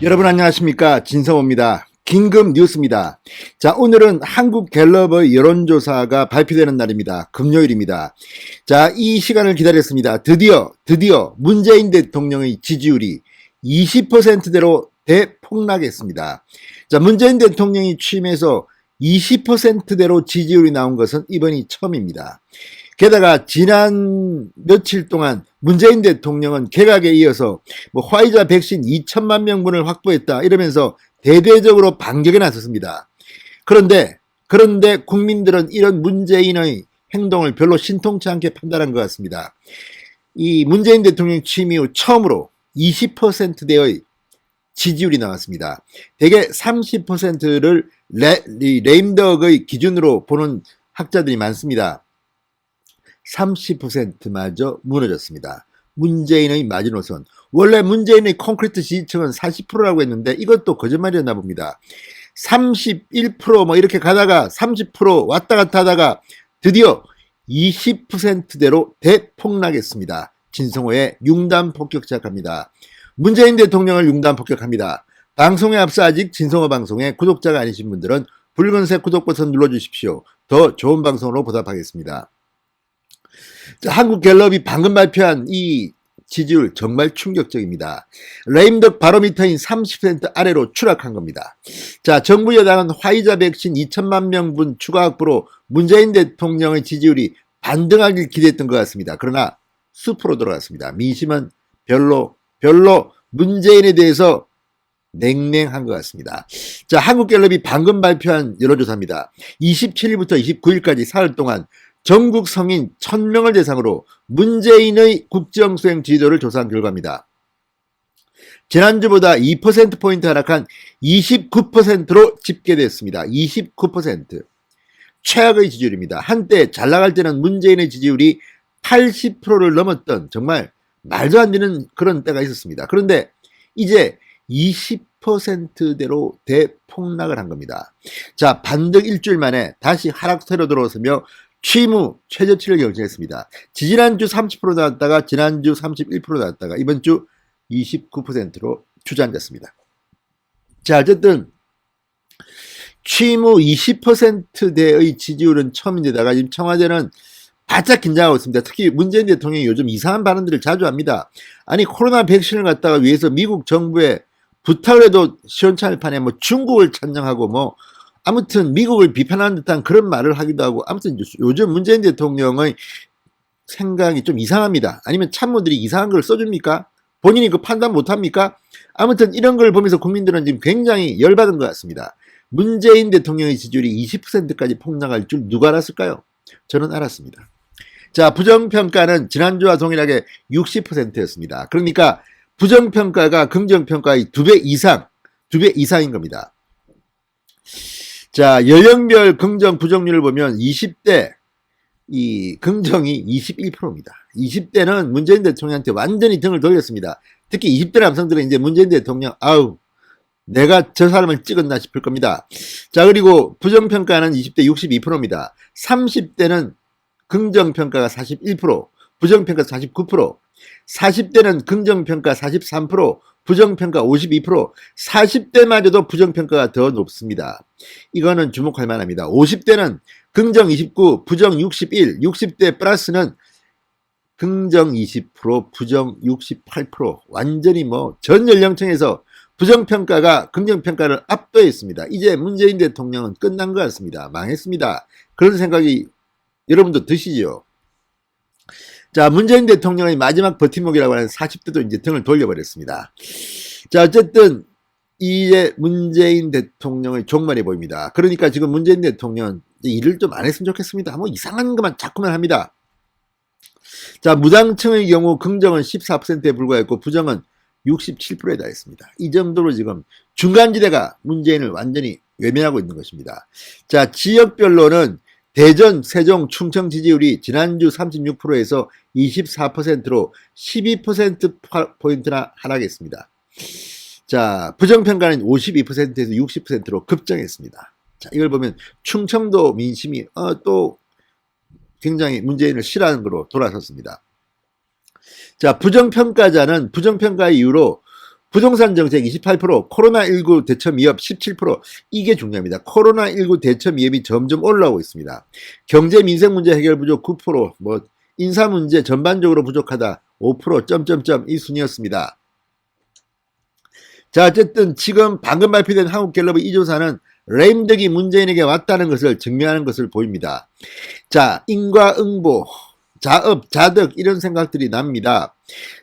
여러분 안녕하십니까, 진성호입니다. 긴급 뉴스입니다. 자, 오늘은 한국갤럽의 여론조사가 발표되는 날입니다. 금요일입니다. 자, 이 시간을 기다렸습니다. 드디어 문재인 대통령의 지지율이 20%대로 대폭락했습니다. 자, 문재인 대통령이 취임해서 20%대로 지지율이 나온 것은 이번이 처음입니다. 게다가 지난 며칠 동안 문재인 대통령은 개각에 이어서 화이자 백신 2천만 명분을 확보했다 이러면서 대대적으로 반격에 나섰습니다. 그런데 국민들은 이런 문재인의 행동을 별로 신통치 않게 판단한 것 같습니다. 이 문재인 대통령 취임 이후 처음으로 20%대의 지지율이 나왔습니다. 대개 30%를 레임덕의 기준으로 보는 학자들이 많습니다. 30%마저 무너졌습니다. 문재인의 마지노선. 원래 문재인의 콘크리트 지지층은 40%라고 했는데 이것도 거짓말이었나 봅니다. 31% 이렇게 가다가 30% 왔다 갔다 하다가 드디어 20%대로 대폭락했습니다. 진성호의 융단 폭격 시작합니다. 문재인 대통령을 융단 폭격합니다. 방송에 앞서 아직 진성호 방송에 구독자가 아니신 분들은 붉은색 구독 버튼 눌러주십시오. 더 좋은 방송으로 보답하겠습니다. 자, 한국갤럽이 방금 발표한 이 지지율 정말 충격적입니다. 레임덕 바로미터인 30% 아래로 추락한 겁니다. 자, 정부 여당은 화이자 백신 2천만 명분 추가 확보로 문재인 대통령의 지지율이 반등하길 기대했던 것 같습니다. 그러나 숲으로 돌아갔습니다. 민심은 별로 문재인에 대해서 냉랭한 것 같습니다. 자, 한국갤럽이 방금 발표한 여론조사입니다. 27일부터 29일까지 사흘 동안 전국 성인 1000명을 대상으로 문재인의 국정수행 지지도를 조사한 결과입니다. 지난주보다 2%포인트 하락한 29%로 집계됐습니다. 29%. 최악의 지지율입니다. 한때 잘 나갈 때는 문재인의 지지율이 80%를 넘었던 정말 말도 안 되는 그런 때가 있었습니다. 그런데 이제 20%대로 대폭락을 한 겁니다. 자, 반등 일주일 만에 다시 하락세로 들어서며 취임 후 최저치를 경신했습니다. 지난주 30% 나왔다가 지난주 31% 나왔다가 이번 주 29%로 주저앉았습니다. 자, 어쨌든 취임 후 20%대의 지지율은 처음인데다가 지금 청와대는 바짝 긴장하고 있습니다. 특히 문재인 대통령이 요즘 이상한 발언들을 자주 합니다. 아니, 코로나 백신을 갖다가 위해서 미국 정부에 부탁을 해도 시원찮을 판에 중국을 찬양하고 아무튼 미국을 비판하는 듯한 그런 말을 하기도 하고, 아무튼 요즘 문재인 대통령의 생각이 좀 이상합니다. 아니면 참모들이 이상한 걸 써줍니까? 본인이 그 판단 못합니까? 아무튼 이런 걸 보면서 국민들은 지금 굉장히 열받은 것 같습니다. 문재인 대통령의 지지율이 20%까지 폭락할 줄 누가 알았을까요? 저는 알았습니다. 자, 부정평가는 지난주와 동일하게 60%였습니다. 그러니까 부정평가가 긍정평가의 2배 이상인 겁니다. 자, 연령별 긍정 부정률을 보면 20대 이 긍정이 21%입니다. 20대는 문재인 대통령한테 완전히 등을 돌렸습니다. 특히 20대 남성들은 이제 문재인 대통령 내가 저 사람을 찍었나 싶을 겁니다. 자, 그리고 부정평가는 20대 62%입니다. 30대는 긍정평가가 41%, 부정평가 49%, 40대는 긍정평가 43%, 부정평가 52%, 40대마저도 부정평가가 더 높습니다. 이거는 주목할 만합니다. 50대는 긍정 29, 부정 61, 60대 플러스는 긍정 20%, 부정 68%, 완전히 전 연령층에서 부정평가가 긍정평가를 압도했습니다. 이제 문재인 대통령은 끝난 것 같습니다. 망했습니다. 그런 생각이 여러분도 드시죠? 자, 문재인 대통령의 마지막 버팀목이라고 하는 40대도 이제 등을 돌려버렸습니다. 자, 어쨌든 이제 문재인 대통령의 종말이 보입니다. 그러니까 지금 문재인 대통령은 일을 좀 안 했으면 좋겠습니다. 이상한 것만 자꾸만 합니다. 자, 무당층의 경우 긍정은 14%에 불과했고 부정은 67%에 달했습니다. 이 정도로 지금 중간지대가 문재인을 완전히 외면하고 있는 것입니다. 자, 지역별로는 대전, 세종, 충청 지지율이 지난주 36%에서 24%로 12%포인트나 하락했습니다. 자, 부정평가는 52%에서 60%로 급증했습니다. 자, 이걸 보면 충청도 민심이 또 굉장히 문재인을 싫어하는 거로 돌아섰습니다. 자, 부정평가자는 부정평가의 이유로 부동산 정책 28%, 코로나19 대처 위협 17%, 이게 중요합니다. 코로나19 대처 위협이 점점 올라오고 있습니다. 경제 민생 문제 해결 부족 9%, 인사 문제 전반적으로 부족하다 5%, 점점점 이 순이었습니다. 자, 어쨌든 지금 방금 발표된 한국갤럽의 이 조사는 레임덕이 문재인에게 왔다는 것을 증명하는 것을 보입니다. 자, 인과응보, 자업, 자득 이런 생각들이 납니다.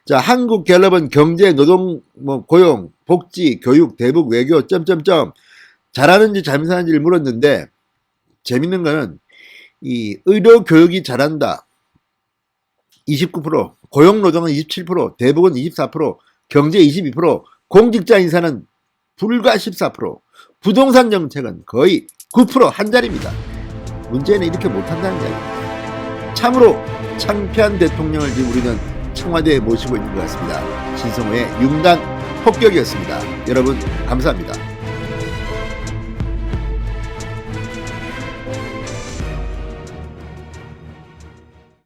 자, 한국갤럽은 경제, 노동, 고용, 복지, 교육, 대북, 외교, 점점점 잘하는지 잘못하는지를 물었는데 재밌는 거는 이 의료 교육이 잘한다 29%, 고용 노동은 27%, 대북은 24%, 경제 22%, 공직자 인사는 불과 14%, 부동산 정책은 거의 9% 한 자리입니다. 문재인은 이렇게 못한다는 거예요. 참으로 창피한 대통령을 지금 우리는 청와대에 모시고 있는 것 같습니다. 신성호의 융단 폭격이었습니다. 여러분 감사합니다.